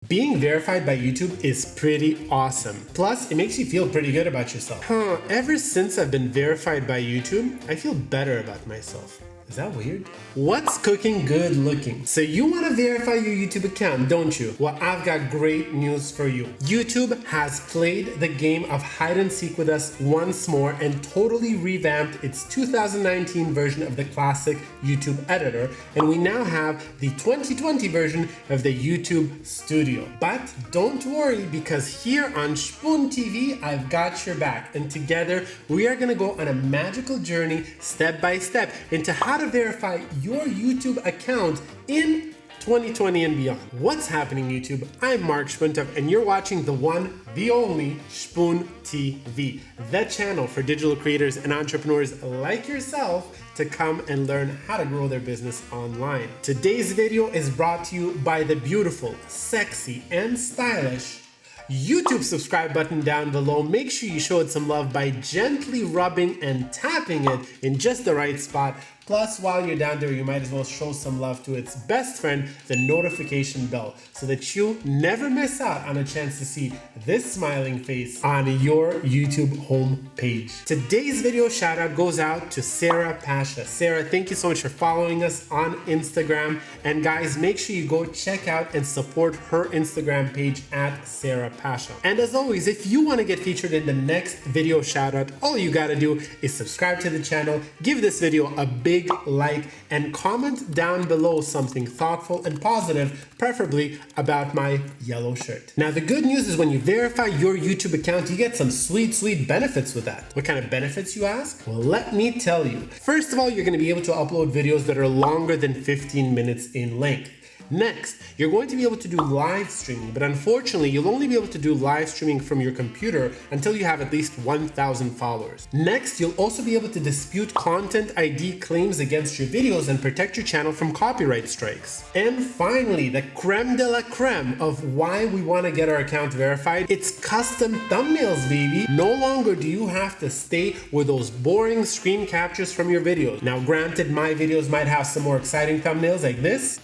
Being verified by YouTube is pretty awesome. Plus, it makes you feel pretty good about yourself. Ever since I've been verified by YouTube, I feel better about myself. Is that weird? What's cooking good looking? So you want to verify your YouTube account, don't you? Well, I've got great news for you. YouTube has played the game of hide and seek with us once more and totally revamped its 2019 version of the classic YouTube editor. And we now have the 2020 version of the YouTube Studio. But don't worry, because here on ShpunTV, I've got your back. And together, we are going to go on a magical journey, step by step, into how to verify your YouTube account in 2020 and beyond. What's happening, YouTube? I'm Mark ShpunTV, and you're watching the one, the only ShpunTV, the channel for digital creators and entrepreneurs like yourself to come and learn how to grow their business online. Today's video is brought to you by the beautiful, sexy, and stylish YouTube subscribe button down below. Make sure you show it some love by gently rubbing and tapping it in just the right spot. Plus, while you're down there, you might as well show some love to its best friend, the notification bell, so that you never miss out on a chance to see this smiling face on your YouTube home page. Today's video shout out goes out to Sarah Pasha. Sarah, thank you so much for following us on Instagram. And guys, make sure you go check out and support her Instagram page at Sarah Pasha. And as always, if you want to get featured in the next video shout out, all you gotta do is subscribe to the channel, give this video a big like, and comment down below something thoughtful and positive, preferably about my yellow shirt. Now, the good news is when you verify your YouTube account, you get some sweet benefits with that. What kind of benefits, you ask? Well, let me tell you. First of all, you're going to be able to upload videos that are longer than 15 minutes in length. Next, you're going to be able to do live streaming, but unfortunately, you'll only be able to do live streaming from your computer until you have at least 1,000 followers. Next, you'll also be able to dispute content ID claims against your videos and protect your channel from copyright strikes. And finally, the creme de la creme of why we want to get our account verified, it's custom thumbnails, baby. No longer do you have to stay with those boring screen captures from your videos. Now, granted, my videos might have some more exciting thumbnails like this,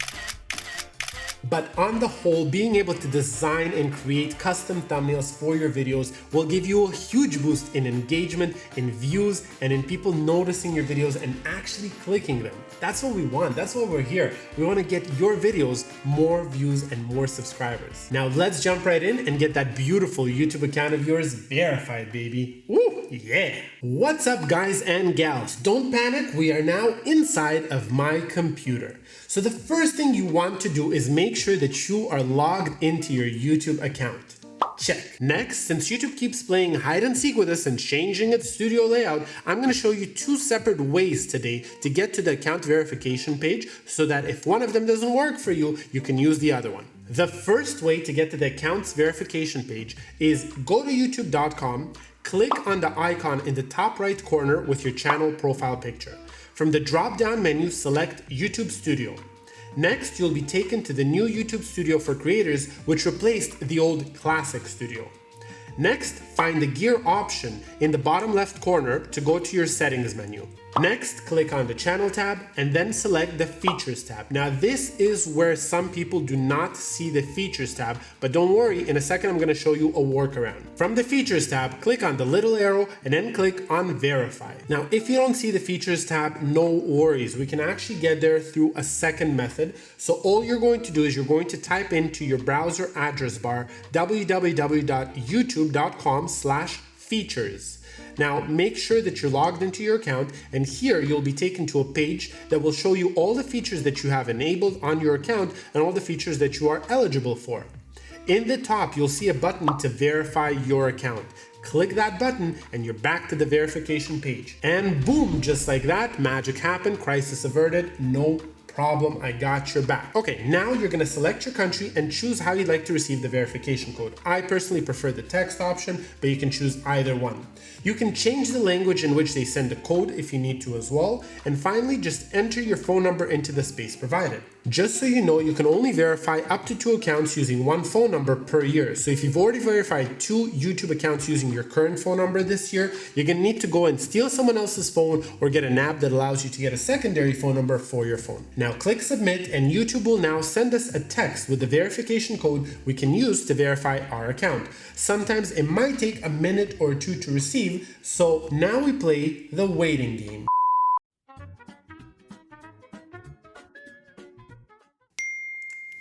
but on the whole, being able to design and create custom thumbnails for your videos will give you a huge boost in engagement, in views, and in people noticing your videos and actually clicking them. That's what we want. That's why we're here. We want to get your videos more views and more subscribers. Now let's jump right in and get that beautiful YouTube account of yours verified, baby. Woo, yeah. What's up, guys and gals? Don't panic. We are now inside of my computer. So the first thing you want to do is make sure that you are logged into your YouTube account. Check. Next, since YouTube keeps playing hide and seek with us and changing its studio layout, I'm going to show you two separate ways today to get to the account verification page so that if one of them doesn't work for you, you can use the other one. The first way to get to the accounts verification page is go to youtube.com, click on the icon in the top right corner with your channel profile picture. From the drop-down menu, select YouTube Studio. Next, you'll be taken to the new YouTube Studio for Creators, which replaced the old Classic Studio. Next, find the gear option in the bottom left corner to go to your settings menu. Next, click on the channel tab and then select the features tab. Now, this is where some people do not see the features tab, but don't worry, in a second I'm going to show you a workaround. From the features tab, click on the little arrow and then click on verify. Now, if you don't see the features tab, no worries. We can actually get there through a second method. So all you're going to do is you're going to type into your browser address bar www.youtube.com/features. Now, make sure that you're logged into your account, and here you'll be taken to a page that will show you all the features that you have enabled on your account and all the features that you are eligible for. In the top, you'll see a button to verify your account. Click that button and you're back to the verification page. And boom, just like that, magic happened, crisis averted, no problem, I got your back. Okay, now you're gonna select your country and choose how you'd like to receive the verification code. I personally prefer the text option, but you can choose either one. You can change the language in which they send the code if you need to as well. And finally, just enter your phone number into the space provided. Just so you know, you can only verify up to 2 accounts using 1 phone number per year. So if you've already verified 2 YouTube accounts using your current phone number this year, you're gonna need to go and steal someone else's phone or get an app that allows you to get a secondary phone number for your phone. Now click submit and YouTube will now send us a text with the verification code we can use to verify our account. Sometimes it might take a minute or two to receive, so now we play the waiting game.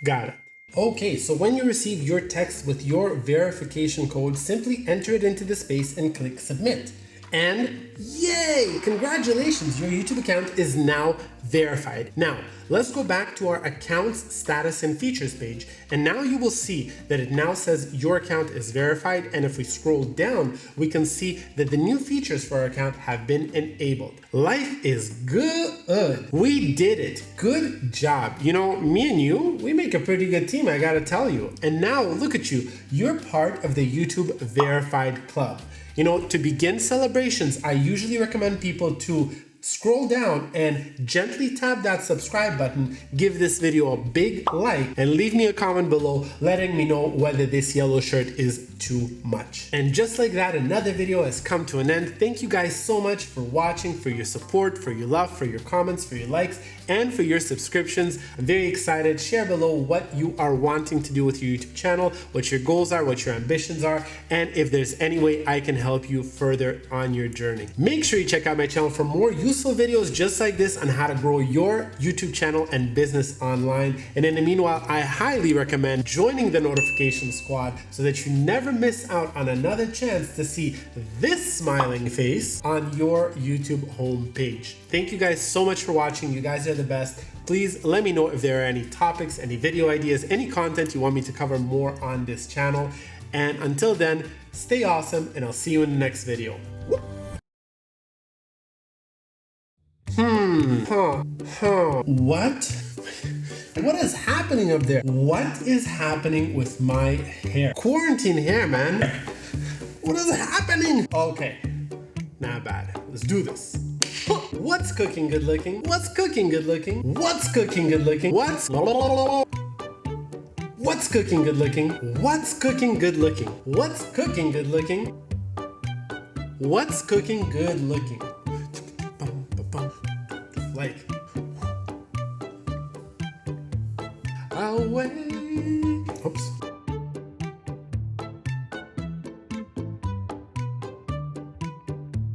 Got it. Okay, so when you receive your text with your verification code, simply enter it into the space and click submit. And yay! Congratulations, your YouTube account is now verified. Now, let's go back to our accounts status and features page. And now you will see that it now says your account is verified. And if we scroll down, we can see that the new features for our account have been enabled. Life is good. We did it. Good job. You know, me and you, we make a pretty good team, I gotta tell you. And now look at you. You're part of the YouTube verified club. You know, to begin celebrations, I usually recommend people to scroll down and gently tap that subscribe button, give this video a big like, and leave me a comment below letting me know whether this yellow shirt is too much. And just like that, another video has come to an end. Thank you guys so much for watching, for your support, for your love, for your comments, for your likes, and for your subscriptions. I'm very excited. Share below what you are wanting to do with your YouTube channel, what your goals are, what your ambitions are, and if there's any way I can help you further on your journey. Make sure you check out my channel for more useful videos just like this on how to grow your YouTube channel and business online. And in the meanwhile, I highly recommend joining the notification squad so that you never miss out on another chance to see this smiling face on your YouTube homepage. Thank you guys so much for watching. You guys are the best. Please let me know if there are any topics, any video ideas, any content you want me to cover more on this channel. And until then, stay awesome and I'll see you in the next video. What? What is happening up there? What is happening with my hair? Quarantine hair, man. What is happening? Okay, not bad. Let's do this. What's cooking good looking? What's cooking good looking? What's cooking good looking? What's cooking good looking? What's cooking good looking? What's cooking good looking? What's cooking good looking? Like away. Oops.